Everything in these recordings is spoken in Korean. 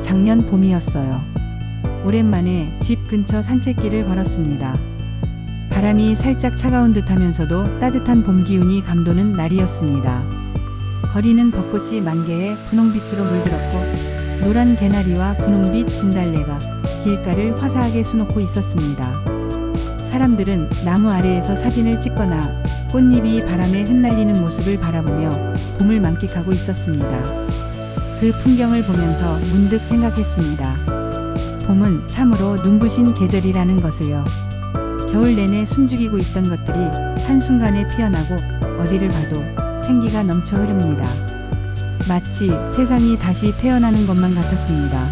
작년 봄이었어요. 오랜만에 집 근처 산책길을 걸었습니다. 바람이 살짝 차가운 듯하면서도 따뜻한 봄 기운이 감도는 날이었습니다. 거리는 벚꽃이 만개해 분홍빛으로 물들었고 노란 개나리와 분홍빛 진달래가 길가를 화사하게 수놓고 있었습니다. 사람들은 나무 아래에서 사진을 찍거나 꽃잎이 바람에 흩날리는 모습을 바라보며 봄을 만끽하고 있었습니다. 그 풍경을 보면서 문득 생각했습니다. 봄은 참으로 눈부신 계절이라는 것을요. 겨울 내내 숨죽이고 있던 것들이 한순간에 피어나고 어디를 봐도 생기가 넘쳐 흐릅니다. 마치 세상이 다시 태어나는 것만 같았습니다.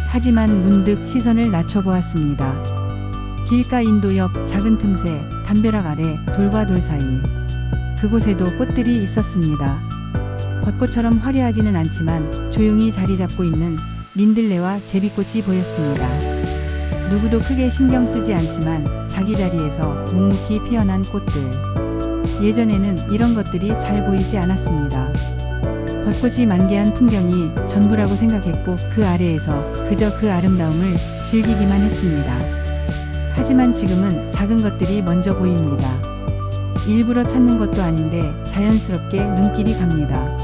하지만 문득 시선을 낮춰보았습니다. 길가 인도 옆 작은 틈새 담벼락 아래 돌과 돌 사이 그곳에도 꽃들이 있었습니다. 벚꽃처럼 화려하지는 않지만 조용히 자리 잡고 있는 민들레와 제비꽃이 보였습니다. 누구도 크게 신경 쓰지 않지만 자기 자리에서 묵묵히 피어난 꽃들. 예전에는 이런 것들이 잘 보이지 않았습니다. 벚꽃이 만개한 풍경이 전부라고 생각했고 그 아래에서 그저 그 아름다움을 즐기기만 했습니다. 하지만 지금은 작은 것들이 먼저 보입니다. 일부러 찾는 것도 아닌데 자연스럽게 눈길이 갑니다.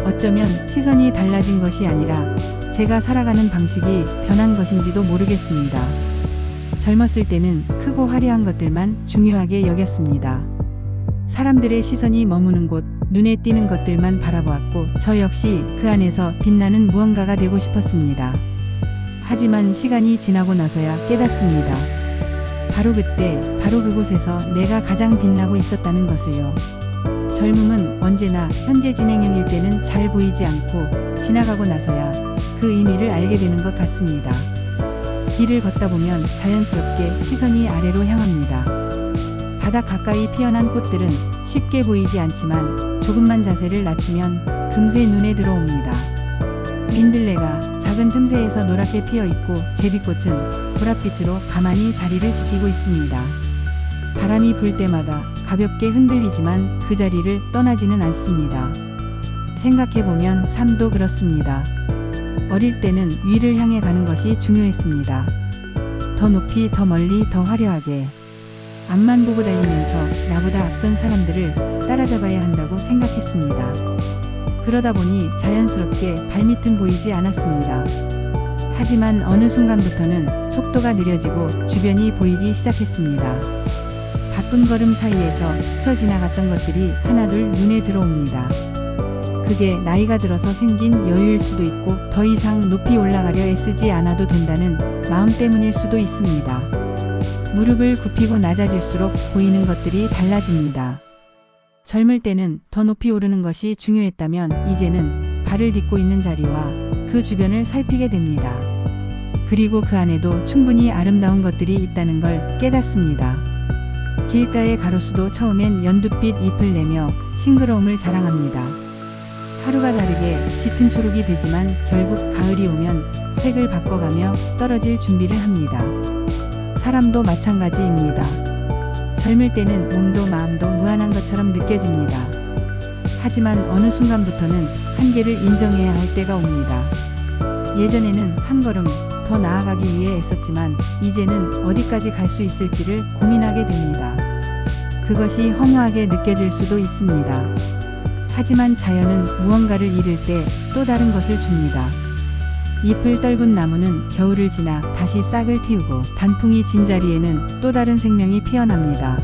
어쩌면 시선이 달라진 것이 아니라 제가 살아가는 방식이 변한 것인지도 모르겠습니다. 젊었을 때는 크고 화려한 것들만 중요하게 여겼습니다. 사람들의 시선이 머무는 곳, 눈에 띄는 것들만 바라보았고 저 역시 그 안에서 빛나는 무언가가 되고 싶었습니다. 하지만 시간이 지나고 나서야 깨닫습니다. 바로 그때, 바로 그곳에서 내가 가장 빛나고 있었다는 것을요. 젊음은 언제나 현재 진행형일 때는 잘 보이지 않고 지나가고 나서야 그 의미를 알게 되는 것 같습니다. 길을 걷다 보면 자연스럽게 시선이 아래로 향합니다. 바닥 가까이 피어난 꽃들은 쉽게 보이지 않지만 조금만 자세를 낮추면 금세 눈에 들어옵니다. 민들레가 작은 틈새에서 노랗게 피어있고 제비꽃은 보랏빛으로 가만히 자리를 지키고 있습니다. 바람이 불 때마다 가볍게 흔들리지만 그 자리를 떠나지는 않습니다. 생각해보면 삶도 그렇습니다. 어릴 때는 위를 향해 가는 것이 중요했습니다. 더 높이, 더 멀리, 더 화려하게. 앞만 보고 달리면서 나보다 앞선 사람들을 따라잡아야 한다고 생각했습니다. 그러다 보니 자연스럽게 발밑은 보이지 않았습니다. 하지만 어느 순간부터는 속도가 느려지고 주변이 보이기 시작했습니다. 바쁜 걸음 사이에서 스쳐 지나갔던 것들이 하나둘 눈에 들어옵니다. 그게 나이가 들어서 생긴 여유일 수도 있고 더 이상 높이 올라가려 애쓰지 않아도 된다는 마음 때문일 수도 있습니다. 무릎을 굽히고 낮아질수록 보이는 것들이 달라집니다. 젊을 때는 더 높이 오르는 것이 중요했다면 이제는 발을 딛고 있는 자리와 그 주변을 살피게 됩니다. 그리고 그 안에도 충분히 아름다운 것들이 있다는 걸 깨닫습니다. 길가의 가로수도 처음엔 연두빛 잎을 내며 싱그러움을 자랑합니다. 하루가 다르게 짙은 초록이 되지만 결국 가을이 오면 색을 바꿔가며 떨어질 준비를 합니다. 사람도 마찬가지입니다. 젊을 때는 몸도 마음도 무한한 것처럼 느껴집니다. 하지만 어느 순간부터는 한계를 인정해야 할 때가 옵니다. 예전에는 한 걸음 더 나아가기 위해 애썼지만 이제는 어디까지 갈 수 있을지를 고민하게 됩니다. 그것이 허무하게 느껴질 수도 있습니다. 하지만 자연은 무언가를 잃을 때 또 다른 것을 줍니다. 잎을 떨군 나무는 겨울을 지나 다시 싹을 틔우고 단풍이 진 자리에는 또 다른 생명이 피어납니다.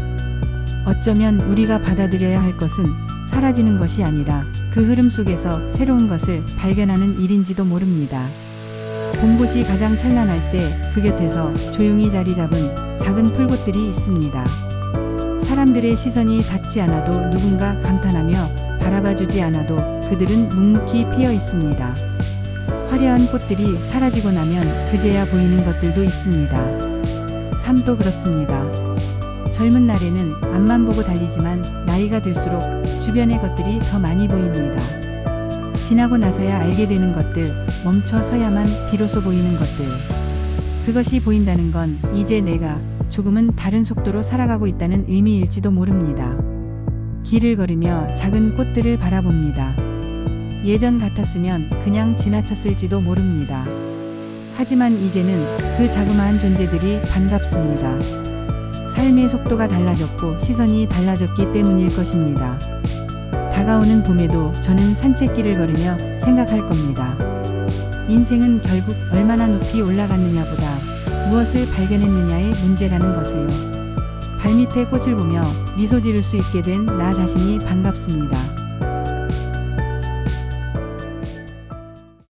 어쩌면 우리가 받아들여야 할 것은 사라지는 것이 아니라 그 흐름 속에서 새로운 것을 발견하는 일인지도 모릅니다. 봄꽃이 가장 찬란할 때 그 곁에서 조용히 자리 잡은 작은 풀꽃들이 있습니다. 사람들의 시선이 닿지 않아도 누군가 감탄하며 바라봐주지 않아도 그들은 묵묵히 피어 있습니다. 화려한 꽃들이 사라지고 나면 그제야 보이는 것들도 있습니다. 삶도 그렇습니다. 젊은 날에는 앞만 보고 달리지만 나이가 들수록 주변의 것들이 더 많이 보입니다. 지나고 나서야 알게 되는 것들, 멈춰 서야만 비로소 보이는 것들. 그것이 보인다는 건 이제 내가 조금은 다른 속도로 살아가고 있다는 의미일지도 모릅니다. 길을 걸으며 작은 꽃들을 바라봅니다. 예전 같았으면 그냥 지나쳤을지도 모릅니다. 하지만 이제는 그 자그마한 존재들이 반갑습니다. 삶의 속도가 달라졌고 시선이 달라졌기 때문일 것입니다. 다가오는 봄에도 저는 산책길을 걸으며 생각할 겁니다. 인생은 결국 얼마나 높이 올라갔느냐보다 무엇을 발견했느냐의 문제라는 것을요. 발밑에 꽃을 보며 미소 지을 수 있게 된 나 자신이 반갑습니다.